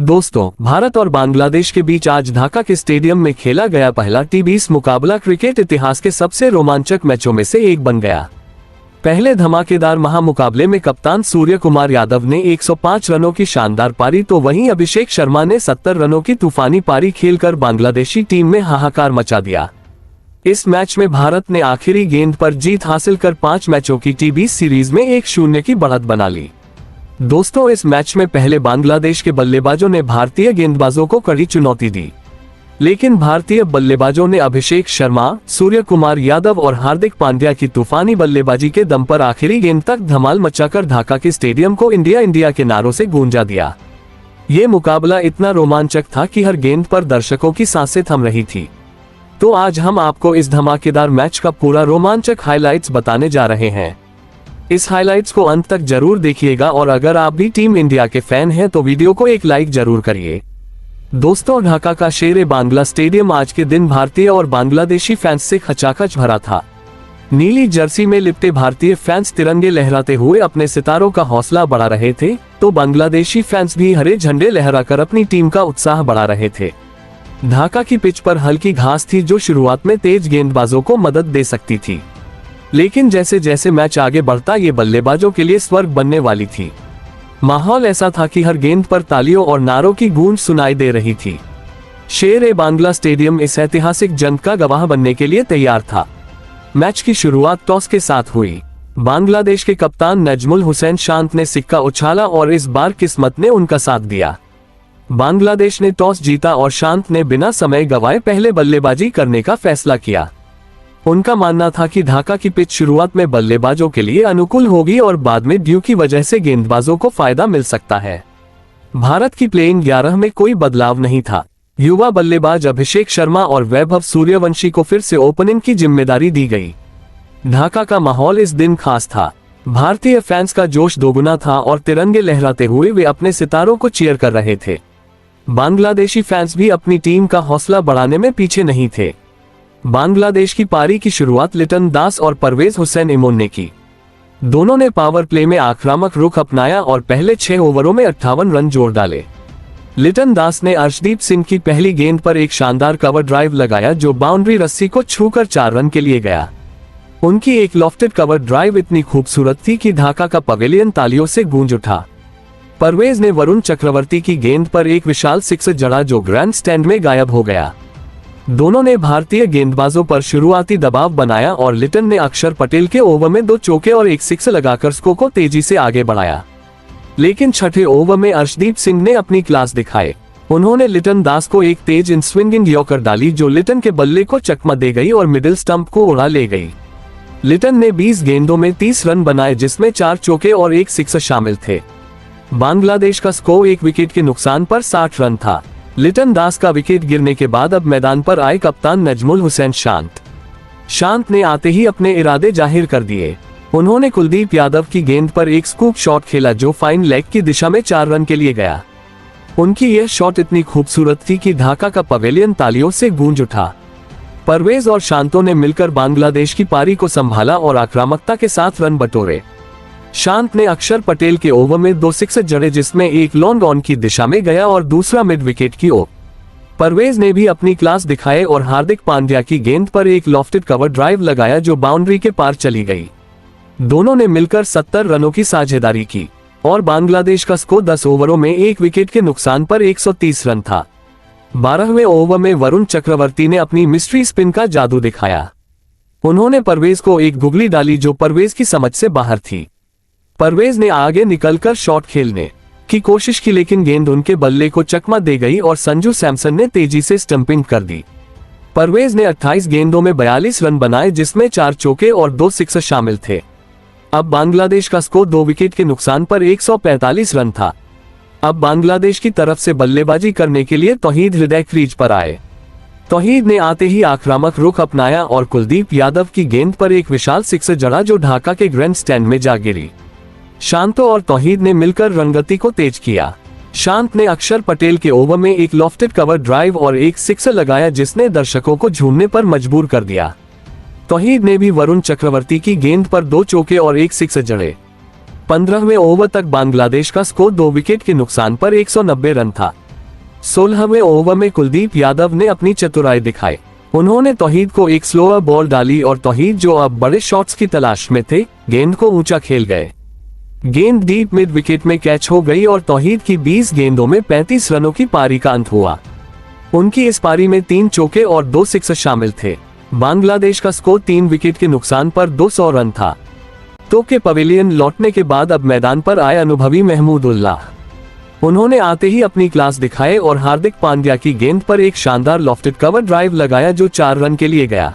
दोस्तों, भारत और बांग्लादेश के बीच आज ढाका के स्टेडियम में खेला गया पहला T20 मुकाबला क्रिकेट इतिहास के सबसे रोमांचक मैचों में से एक बन गया। पहले धमाकेदार महामुकाबले में कप्तान सूर्य कुमार यादव ने 105 रनों की शानदार पारी तो वहीं अभिषेक शर्मा ने 70 रनों की तूफानी पारी खेलकर बांग्लादेशी टीम में हाहाकार मचा दिया। इस मैच में भारत ने आखिरी गेंद पर जीत हासिल कर 5 मैचों की T20 सीरीज में 1-0 की बढ़त बना ली। दोस्तों, इस मैच में पहले बांग्लादेश के बल्लेबाजों ने भारतीय गेंदबाजों को कड़ी चुनौती दी, लेकिन भारतीय बल्लेबाजों ने अभिषेक शर्मा, सूर्य कुमार यादव और हार्दिक पांड्या की तूफानी बल्लेबाजी के दम पर आखिरी गेंद तक धमाल मचाकर ढाका के स्टेडियम को इंडिया इंडिया के नारों से गूंजा दिया। ये मुकाबला इतना रोमांचक था कि हर गेंद पर दर्शकों की सांसें थम रही थी। तो आज हम आपको इस धमाकेदार मैच का पूरा रोमांचक हाइलाइट्स बताने जा रहे हैं। इस हाइलाइट्स को अंत तक जरूर देखिएगा और अगर आप भी टीम इंडिया के फैन हैं तो वीडियो को एक लाइक जरूर करिए। दोस्तों, ढाका का शेर ए बांग्ला स्टेडियम आज के दिन भारतीय और बांग्लादेशी फैंस से खचाखच भरा था। नीली जर्सी में लिपटे भारतीय फैंस तिरंगे लहराते हुए अपने सितारों का हौसला बढ़ा रहे थे, तो बांग्लादेशी फैंस भी हरे झंडे लहराकर अपनी टीम का उत्साह बढ़ा रहे थे। ढाका की पिच पर हल्की घास थी जो शुरुआत में तेज गेंदबाजों को मदद दे सकती थी, लेकिन जैसे जैसे मैच आगे बढ़ता ये बल्लेबाजों के लिए स्वर्ग बनने वाली थी। माहौल ऐसा था कि हर गेंद पर तालियों और नारों की गूंज सुनाई दे रही थी। शेर ए बांग्ला स्टेडियम इस ऐतिहासिक जंग का गवाह बनने के लिए तैयार था। मैच की शुरुआत टॉस के साथ हुई। बांग्लादेश के कप्तान नजमुल हुसैन शांत ने सिक्का उछाला और इस बार किस्मत ने उनका साथ दिया। बांग्लादेश ने टॉस जीता और शांत ने बिना समय गंवाए पहले बल्लेबाजी करने का फैसला किया। उनका मानना था कि ढाका की पिच शुरुआत में बल्लेबाजों के लिए अनुकूल होगी और बाद में ड्यू की वजह से गेंदबाजों को फायदा मिल सकता है। भारत की प्लेइंग 11 में कोई बदलाव नहीं था। युवा बल्लेबाज अभिषेक शर्मा और वैभव सूर्यवंशी को फिर से ओपनिंग की जिम्मेदारी दी गई। ढाका का माहौल इस दिन खास था। भारतीय फैंस का जोश दोगुना था और तिरंगे लहराते हुए वे अपने सितारों को चीयर कर रहे थे। बांग्लादेशी फैंस भी अपनी टीम का हौसला बढ़ाने में पीछे नहीं थे। बांग्लादेश की पारी की शुरुआत लिटन दास और परवेज हुसैन इमोन ने की। दोनों ने पावर प्ले में आक्रामक रुख अपनाया और पहले 6 ओवरों में 58 रन जोड़ डाले। लिटन दास ने अर्शदीप सिंह की पहली गेंद पर एक शानदार कवर ड्राइव लगाया जो बाउंड्री रस्सी को छूकर 4 रन के लिए गया। उनकी एक लॉफ्टेड कवर ड्राइव इतनी खूबसूरत थी कि ढाका का पवेलियन तालियों से गूंज उठा। परवेज ने वरुण चक्रवर्ती की गेंद पर एक विशाल सिक्स जड़ा जो ग्रैंड स्टैंड में गायब हो गया। दोनों ने भारतीय गेंदबाजों पर शुरुआती दबाव बनाया और लिटन ने अक्षर पटेल के ओवर में 2 चौके और एक सिक्स लगाकर स्कोर को तेजी से आगे बढ़ाया। लेकिन छठे ओवर में अर्शदीप सिंह ने अपनी क्लास दिखाए। उन्होंने लिटन दास को एक तेज इन स्विंगिंग यॉर्कर डाली जो लिटन के बल्ले को चकमा दे गई और मिडिल स्टंप को उड़ा ले गई। लिटन ने 20 गेंदों में 30 रन बनाए जिसमें 4 चौके और एक सिक्स शामिल थे। बांग्लादेश का स्कोर 1 विकेट के नुकसान पर 60 रन था। लिटन दास का विकेट गिरने के बाद अब मैदान पर आए कप्तान नजमुल हुसैन शांत ने आते ही अपने इरादे जाहिर कर दिए। उन्होंने कुलदीप यादव की गेंद पर एक स्कूप शॉट खेला जो फाइन लेग की दिशा में 4 रन के लिए गया। उनकी यह शॉट इतनी खूबसूरत थी कि ढाका का पवेलियन तालियों से गूंज उठा। परवेज और शांतों ने मिलकर बांग्लादेश की पारी को संभाला और आक्रामकता के साथ रन बटोरे। शांत ने अक्षर पटेल के ओवर में 2 सिक्स जड़े जिसमें एक लॉन्ग ऑन की दिशा में गया और दूसरा मिड विकेट की ओर। परवेज ने भी अपनी क्लास दिखाए और हार्दिक पांड्या की गेंद पर एक लॉफ्टेड कवर ड्राइव लगाया जो बाउंड्री के पार चली गई। दोनों ने मिलकर 70 रनों की साझेदारी की और बांग्लादेश का स्कोर 10 ओवरों में 1 विकेट के नुकसान पर 130 रन था। 12वें ओवर में वरुण चक्रवर्ती ने अपनी मिस्ट्री स्पिन का जादू दिखाया। उन्होंने परवेज को एक गुगली डाली जो परवेज की समझ से बाहर थी। परवेज ने आगे निकलकर शॉट खेलने की कोशिश की लेकिन गेंद उनके बल्ले को चकमा दे गई और संजू सैमसन ने तेजी से स्टंपिंग कर दी। परवेज ने 28 गेंदों में 42 रन बनाए जिसमें 4 चौके और 2 सिक्स शामिल थे। अब बांग्लादेश का स्कोर 2 विकेट के नुकसान पर 145 रन था। अब बांग्लादेश की तरफ से बल्लेबाजी करने के लिए तौहीद हृदय क्रीज पर आए। तौहीद ने आते ही आक्रामक रुख अपनाया और कुलदीप यादव की गेंद पर एक विशाल सिक्स जड़ा जो ढाका के ग्रैंड स्टैंड में जा गिरी। शांतो और तौहीद ने मिलकर रंगती को तेज किया। शांत ने अक्षर पटेल के ओवर में एक लॉफ्टेड कवर ड्राइव और एक सिक्स लगाया जिसने दर्शकों को झूमने पर मजबूर कर दिया। तौहीद ने भी वरुण चक्रवर्ती की गेंद पर 2 चौके और एक सिक्स जड़े। 15वें ओवर तक बांग्लादेश का स्कोर 2 विकेट के नुकसान पर 190 रन था। 16वें ओवर में कुलदीप यादव ने अपनी चतुराई दिखाई। उन्होंने तौहीद को एक स्लोअर बॉल डाली और तौहीद, जो अब बड़े शॉट्स की तलाश में थे, गेंद को ऊंचा खेल गए। गेंद डीप मिड विकेट में कैच हो गई और तौहीद की 20 गेंदों में 35 रनों की पारी का अंत हुआ। उनकी इस पारी में 3 चौके और 2 सिक्सर शामिल थे। बांग्लादेश का स्कोर 3 विकेट के नुकसान पर 200 रन था। तो के पवेलियन लौटने के बाद अब मैदान पर आए अनुभवी महमूदुल्लाह। उन्होंने आते ही अपनी क्लास दिखाए और हार्दिक पांड्या की गेंद पर एक शानदार लॉफ्टेड कवर ड्राइव लगाया जो 4 रन के लिए गया।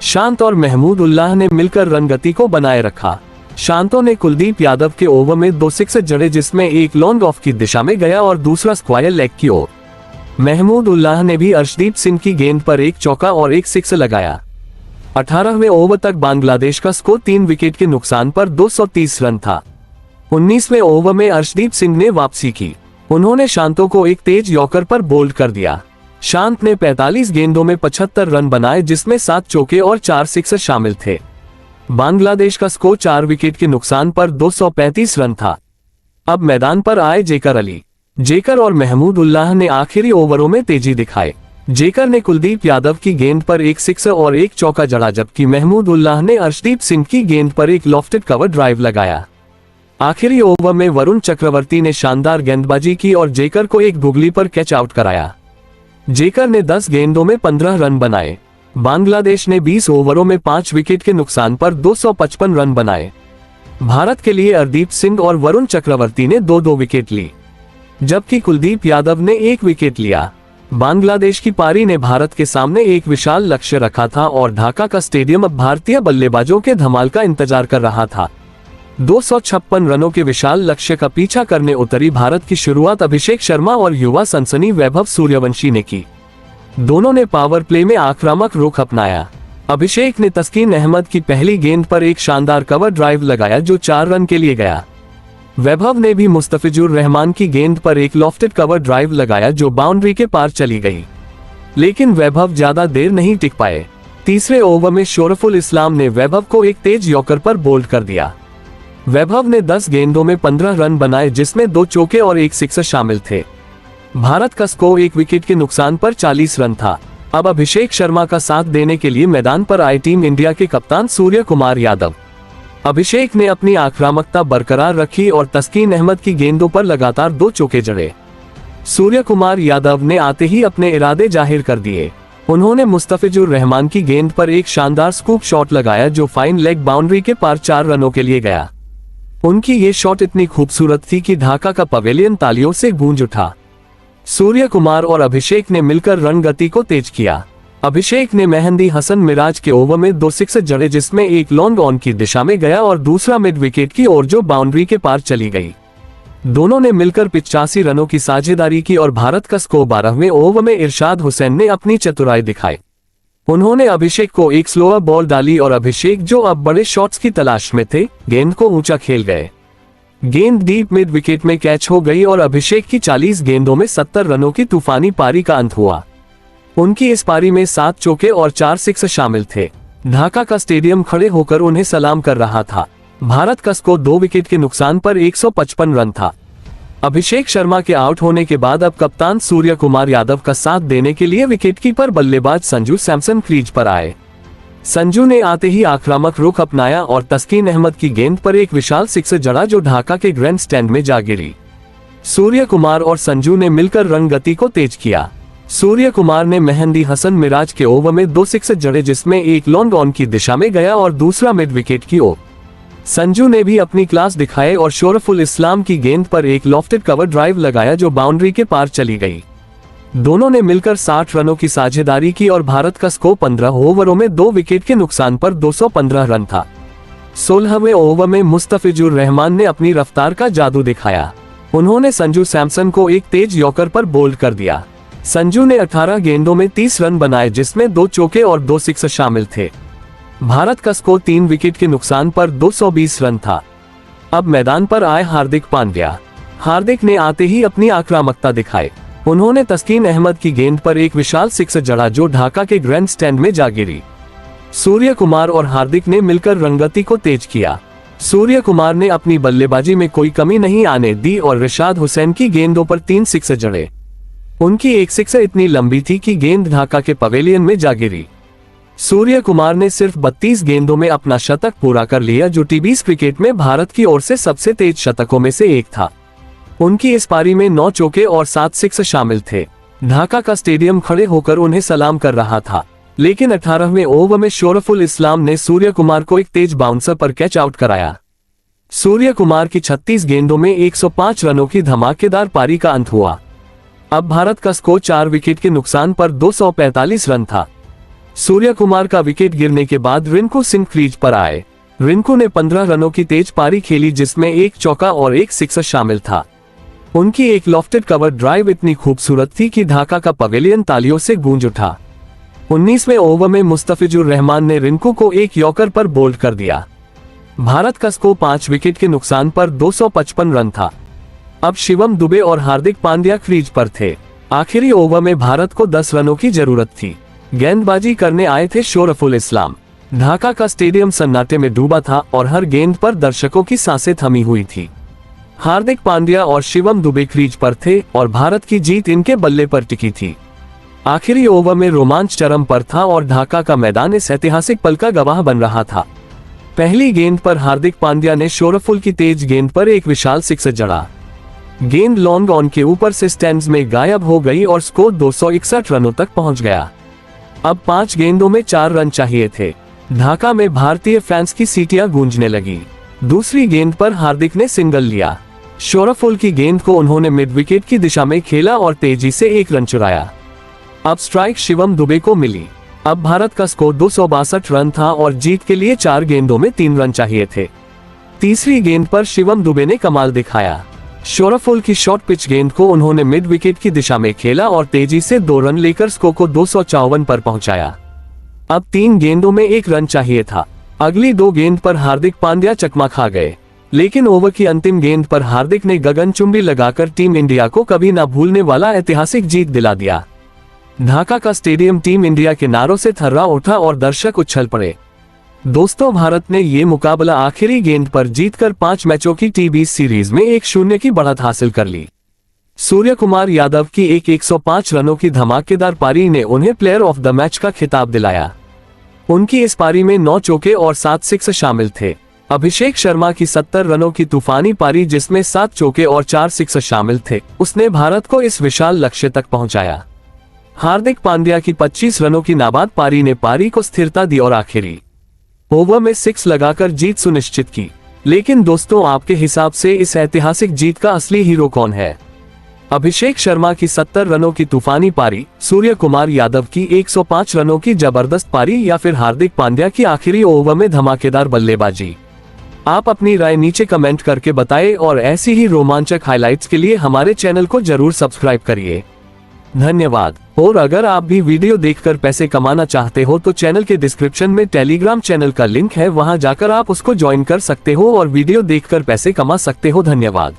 शांत और महमूदुल्लाह ने मिलकर रन गति को बनाए रखा। शांतो ने कुलदीप यादव के ओवर में 2 सिक्सर जड़े, जिसमें एक लॉन्ग ऑफ की दिशा में गया और दूसरा स्क्वायर लेग की ओर। महमूदुल्लाह ने भी अर्शदीप सिंह की गेंद पर एक चौका और एक सिक्सर लगाया। 18वें ओवर तक बांग्लादेश का स्कोर 3 विकेट के नुकसान पर 230 रन था। 19वें ओवर में अर्शदीप सिंह ने वापसी की। उन्होंने शांतो को एक तेज यॉर्कर पर बोल्ड कर दिया। शांत ने 45 गेंदों में 75 रन बनाए, जिसमें 7 चौके और 4 सिक्सर शामिल थे। बांग्लादेश का स्कोर 4 विकेट के नुकसान पर 235 रन था। अब मैदान पर आए जेकर अली। जेकर और महमूदुल्लाह ने आखिरी ओवरों में तेजी दिखाई। जेकर ने कुलदीप यादव की गेंद पर एक सिक्सर और एक चौका जड़ा, जबकि महमूदुल्लाह ने अर्शदीप सिंह की गेंद पर एक लॉफ्टेड कवर ड्राइव लगाया। आखिरी ओवर में वरुण चक्रवर्ती ने शानदार गेंदबाजी की और जेकर को एक गुगली पर कैच आउट कराया। जेकर ने 10 गेंदों में 15 रन बनाए। बांग्लादेश ने 20 ओवरों में 5 विकेट के नुकसान पर 255 रन बनाए। भारत के लिए अर्शदीप सिंह और वरुण चक्रवर्ती ने 2-2 विकेट ली, जबकि कुलदीप यादव ने 1 विकेट लिया। बांग्लादेश की पारी ने भारत के सामने एक विशाल लक्ष्य रखा था और ढाका का स्टेडियम अब भारतीय बल्लेबाजों के धमाल का इंतजार कर रहा था। 256 रनों के विशाल लक्ष्य का पीछा करने उतरी भारत की शुरुआत अभिषेक शर्मा और युवा सनसनी वैभव सूर्यवंशी ने की। दोनों ने पावर प्ले में आक्रामक रुख अपनाया। अभिषेक ने तस्कीन अहमद की पहली गेंद पर एक शानदार कवर ड्राइव लगाया जो 4 रन के लिए गया। वैभव ने भी मुस्तफिजुर रहमान की गेंद पर एक लॉफ्टेड कवर ड्राइव लगाया जो बाउंड्री के पार चली गई, लेकिन वैभव ज्यादा देर नहीं टिक पाए। तीसरे ओवर में शोरफुल इस्लाम ने वैभव को एक तेज यॉर्कर पर बोल्ड कर दिया। वैभव ने 10 गेंदों में 15 रन बनाए, जिसमें 2 चौके और 1 सिक्सर शामिल थे। भारत का स्कोर 1 विकेट के नुकसान पर 40 रन था। अब अभिषेक शर्मा का साथ देने के लिए मैदान पर आए टीम इंडिया के कप्तान सूर्य कुमार यादव। अभिषेक ने अपनी आक्रामकता बरकरार रखी और तस्कीन अहमद की गेंदों पर लगातार 2 चौके जड़े। सूर्य कुमार यादव ने आते ही अपने इरादे जाहिर कर दिए। उन्होंने मुस्तफिजुर रहमान की गेंद पर एक शानदार स्कूप शॉट लगाया जो फाइन लेग बाउंड्री के पार 4 रनों के लिए गया। उनकी ये शॉट इतनी खूबसूरत थी कि ढाका का पवेलियन तालियों से गूंज उठा। सूर्य कुमार और अभिषेक ने मिलकर रन गति को तेज किया। अभिषेक ने मेहंदी हसन मिराज के ओवर में 2 सिक्सर जड़े, जिसमें एक लॉन्ग ऑन की दिशा में गया और दूसरा मिड विकेट की ओर जो बाउंड्री के पार चली गई। दोनों ने मिलकर 85 रनों की साझेदारी की और भारत का स्कोर 12वें ओवर में इरशाद हुसैन ने अपनी चतुराई दिखाई। उन्होंने अभिषेक को एक स्लोअर बॉल डाली और अभिषेक, जो अब बड़े शॉट्स की तलाश में थे, गेंद को ऊंचा खेल गए। गेंद डीप मिड विकेट में कैच हो गई और अभिषेक की 40 गेंदों में 70 रनों की तूफानी पारी का अंत हुआ। उनकी इस पारी में 7 चौके और 4 सिक्सर शामिल थे। ढाका का स्टेडियम खड़े होकर उन्हें सलाम कर रहा था। भारत का स्कोर 2 विकेट के नुकसान पर 155 रन था। अभिषेक शर्मा के आउट होने के बाद अब कप्तान सूर्य कुमार यादव का साथ देने के लिए विकेटकीपर बल्लेबाज संजू सैमसन क्रीज पर आए। संजू ने आते ही आक्रामक रुख अपनाया और तस्कीन अहमद की गेंद पर एक विशाल सिक्सर जड़ा जो ढाका के ग्रैंड स्टैंड में जा गिरी। सूर्य कुमार और संजू ने मिलकर रन गति को तेज किया। सूर्य कुमार ने मेहंदी हसन मिराज के ओवर में 2 सिक्सर जड़े, जिसमें एक लॉन्ग ऑन की दिशा में गया और दूसरा मिड विकेट की ओर। संजू ने भी अपनी क्लास दिखाए और शोरफुल इस्लाम की गेंद पर एक लॉफ्टेड कवर ड्राइव लगाया जो बाउंड्री के पार चली गई। दोनों ने मिलकर 60 रनों की साझेदारी की और भारत का स्कोर 15 ओवरों में 2 विकेट के नुकसान पर 215 रन था। 16वें ओवर में मुस्तफिजुर रहमान ने अपनी रफ्तार का जादू दिखाया। उन्होंने संजू सैमसन को एक तेज यॉर्कर पर बोल्ड कर दिया। संजू ने 18 गेंदों में 30 रन बनाए, जिसमें 2 चौके और 2 सिक्सर शामिल थे। भारत का स्कोर 3 विकेट के नुकसान पर 220 रन था। अब मैदान पर आए हार्दिक पांड्या। हार्दिक ने आते ही अपनी आक्रामकता दिखाई। उन्होंने तस्कीन अहमद की गेंद पर एक विशाल सिक्सर जड़ा जो ढाका के ग्रैंड स्टैंड में जा गिरी। सूर्य कुमार और हार्दिक ने मिलकर रंगती को तेज किया। सूर्य कुमार ने अपनी बल्लेबाजी में कोई कमी नहीं आने दी और इरशाद हुसैन की गेंदों पर 3 सिक्सर जड़े। उनकी एक सिक्सर इतनी लंबी थी कि गेंद ढाका के पवेलियन में जा गिरी। सूर्य कुमार ने सिर्फ 32 गेंदों में अपना शतक पूरा कर लिया, जो टी20 क्रिकेट में भारत की ओर से सबसे तेज शतकों में से एक था। उनकी इस पारी में 9 चौके और 7 सिक्स शामिल थे। ढाका का स्टेडियम खड़े होकर उन्हें सलाम कर रहा था, लेकिन 18वें ओवर में शोरफुल इस्लाम ने सूर्य कुमार को एक तेज बाउंसर पर कैच आउट कराया। सूर्य कुमार की 36 गेंदों में 105 रनों की धमाकेदार पारी का अंत हुआ। अब भारत का स्कोर 4 विकेट के नुकसान पर 245 रन था। सूर्य कुमार का विकेट गिरने के बाद रिंकू सिंह क्रीज पर आए। रिंकू ने 15 रनों की तेज पारी खेली, जिसमें 1 चौका और 1 सिक्सर शामिल था। उनकी एक लॉफ्टेड कवर ड्राइव इतनी खूबसूरत थी कि ढाका का पवेलियन तालियों से गूंज उठा। 19वें ओवर में मुस्तफिजुर रहमान ने रिंकू को एक यॉर्कर पर बोल्ड कर दिया। भारत का स्कोर 5 विकेट के नुकसान पर 255 रन था। अब शिवम दुबे और हार्दिक पांड्या क्रीज पर थे। आखिरी ओवर में भारत को 10 रनों की जरूरत थी। गेंदबाजी करने आए थे शोरफुल इस्लाम। ढाका का स्टेडियम सन्नाटे में डूबा था और हर गेंद पर दर्शकों की सांसें थमी हुई थी। हार्दिक पांड्या और शिवम दुबे क्रीज पर थे और भारत की जीत इनके बल्ले पर टिकी थी। आखिरी ओवर में रोमांच चरम पर था और ढाका का मैदान इस ऐतिहासिक पल का गवाह बन रहा था। पहली गेंद पर हार्दिक पांड्या ने शोरफुल की तेज गेंद पर एक विशाल सिक्सर जड़ा। गेंद लॉन्ग ऑन के ऊपर से स्टैंड्स में गायब हो गई और स्कोर 261 रनों तक पहुंच गया। अब 5 गेंदों में 4 रन चाहिए थे। ढाका में भारतीय फैंस की सीटियां गूंजने लगी। दूसरी गेंद पर हार्दिक ने सिंगल लिया। शोरफुल की गेंद को उन्होंने मिड विकेट की दिशा में खेला और तेजी से 1 रन चुराया। अब स्ट्राइक शिवम दुबे को मिली। अब भारत का स्कोर 262 रन था और जीत के लिए 4 गेंदों में 3 रन चाहिए थे। तीसरी गेंद पर शिवम दुबे ने कमाल दिखाया। शोरफुल की शॉर्ट पिच गेंद को उन्होंने मिड विकेट की दिशा में खेला और तेजी से 2 रन लेकर स्कोर को 254 पर पहुंचाया। अब 3 गेंदों में 1 रन चाहिए था। अगली 2 गेंद पर हार्दिक पांड्या चकमा खा गए, लेकिन ओवर की अंतिम गेंद पर हार्दिक ने गगनचुंबी लगाकर टीम इंडिया को कभी न भूलने वाला ऐतिहासिक जीत दिला दिया। ढाका का स्टेडियम टीम इंडिया के नारों से थर्रा उठा और दर्शक उछल पड़े। दोस्तों, भारत ने ये मुकाबला आखिरी गेंद पर जीतकर 5 मैचों की टी20 सीरीज में 1-0 की बढ़त हासिल कर ली। सूर्य कुमार यादव की 105 रनों की धमाकेदार पारी ने उन्हें प्लेयर ऑफ द मैच का खिताब दिलाया। उनकी इस पारी में 9 चौके और 7 सिक्स शामिल थे। अभिषेक शर्मा की 70 रनों की तूफानी पारी, जिसमें 7 चौके और 4 सिक्स शामिल थे, उसने भारत को इस विशाल लक्ष्य तक पहुंचाया। हार्दिक पांड्या की 25 रनों की नाबाद पारी ने पारी को स्थिरता दी और आखिरी ओवर में 6 लगाकर जीत सुनिश्चित की। लेकिन दोस्तों, आपके हिसाब से इस ऐतिहासिक जीत का असली हीरो कौन है? अभिषेक शर्मा की 70 रनों की तूफानी पारी, सूर्य कुमार यादव की 105 रनों की जबरदस्त पारी, या फिर हार्दिक पांड्या की आखिरी ओवर में धमाकेदार बल्लेबाजी? आप अपनी राय नीचे कमेंट करके बताएं और ऐसी ही रोमांचक हाइलाइट्स के लिए हमारे चैनल को जरूर सब्सक्राइब करिए। धन्यवाद। और अगर आप भी वीडियो देखकर पैसे कमाना चाहते हो तो चैनल के डिस्क्रिप्शन में टेलीग्राम चैनल का लिंक है, वहां जाकर आप उसको ज्वाइन कर सकते हो और वीडियो देखकर पैसे कमा सकते हो। धन्यवाद।